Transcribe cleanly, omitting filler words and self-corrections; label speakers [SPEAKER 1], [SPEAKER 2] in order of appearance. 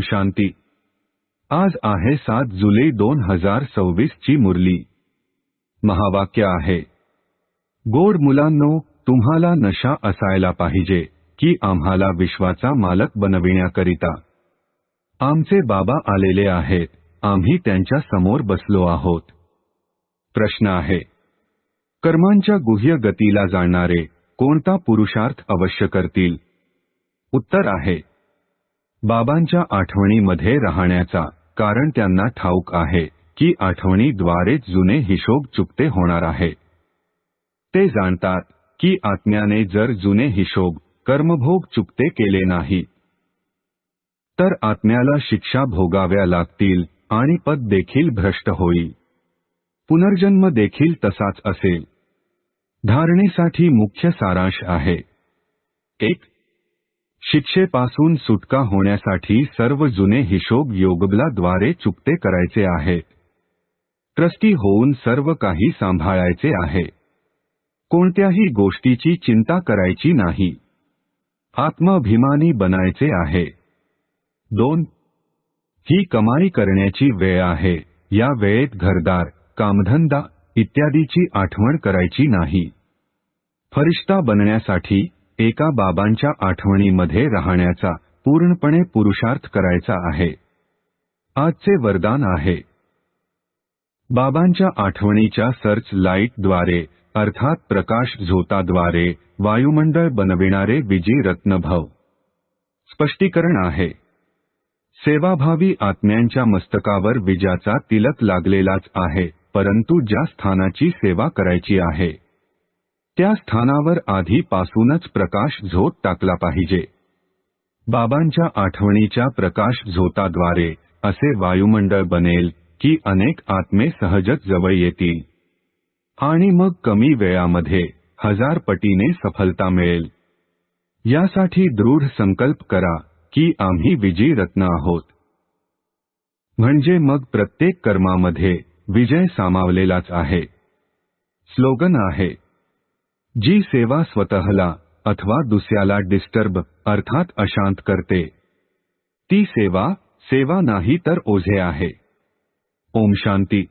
[SPEAKER 1] शांती। आज आहे 7 जुलै 2026 ची मुरली। महावाक्य आहे, गोड मुलांनो, तुम्हाला नशा असायला पाहिजे की आम्हाला विश्वाचा मालक बनविण्याकरिता। आमचे बाबा आलेले आहेत, आम्ही त्यांच्या समोर बसलो आहोत। प्रश्न आहे, कर्मांच्या गुह्य गतीला जाणणारे कोणता पुरुषार्थ अवश्य करतील? उत्तर आहे, बाबांच्या आठवणीमध्ये राहण्याचा, कारण त्यांना ठाऊक आहे की आठवणीद्वारेच जुने हिशोब चुकते होणार आहे। ते जाणतात की आत्म्याने जर जुने हिशोब कर्मभोग चुकते केले नाही तर आत्म्याला शिक्षा भोगाव्या लागतील आणि पद देखील भ्रष्ट होईल। पुनर्जन्म देखील तसाच असेल। धारणेसाठी मुख्य सारांश आहे, 1. शिक्षेपासून सुटका होण्यासाठी सर्व जुने हिशोब योगबलाद्वारे चुकते करायचे आहेत। ट्रस्टी होऊन सर्व काही सांभाळायचे आहे। कोणत्याही गोष्टीची चिंता करायची नाही। आत्माभिमानी बनायचे आहे। 2. ही कमाई करण्याची वेळ आहे, या वेळेत घरदार, कामधंदा इत्यादीची आठवण करायची नाही। फरिश्ता बनण्यासाठी एका बाबांच्या आठवणीमध्ये राहण्याचा पूर्णपणे पुरुषार्थ करायचा आहे। आजचे वरदान आहे, बाबांच्या आठवणीच्या सर्च लाईटद्वारे अर्थात प्रकाश झोताद्वारे वायुमंडळ बनविणारे विजी रत्न भव। स्पष्टीकरण आहे, सेवाभावी आत्म्यांच्या मस्तकावर विजाचा तिलक लागलेलाच आहे, परंतु ज्या स्थानाची सेवा करायची आहे त्या स्थानावर आधीपासूनच प्रकाश झोत टाकला पाहिजे। बाबांच्या आठवणीच्या प्रकाश झोताद्वारे असे वायुमंडळ बनेल की अनेक आत्मे सहजच जवळ येतील आणि मग कमी वेळामध्ये 1000 पटीने सफलता मिळेल। यासाठी दृढ संकल्प करा की आम्ही विजयी रत्न आहोत। म्हणजे मग प्रत्येक कर्मामध्ये विजय सामावलेलाच आहे। स्लोगन आहे, जी सेवा स्वतःला अथवा दुसऱ्याला डिस्टर्ब अर्थात अशांत करते ती सेवा नाही तर ओझे आहे। ओम शांती।